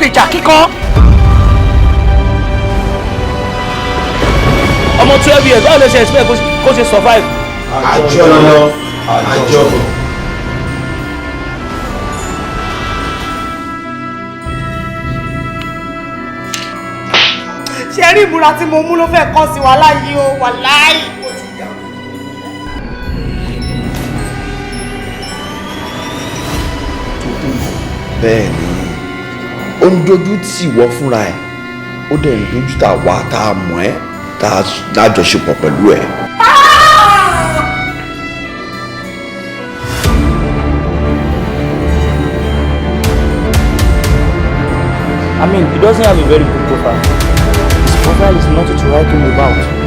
gbèjà kíkọ́. ọmọ 12 years báwo lè ṣe expect kó ṣe survive. àjọ. ṣe rí ìbúra tí mo mú ló fẹ́ kọ́ sí wa láyé o wà láì. bẹ́ẹ̀ ni ó ń dojú tì wọ́ fúnra ẹ̀ ó dẹ̀ ń dojú tà wá tá a mọ̀ ẹ́ tá a lájọṣepọ̀ pẹ̀lú ẹ̀. I mean, he doesn't have a very good profile. His profile is nothing to write home about.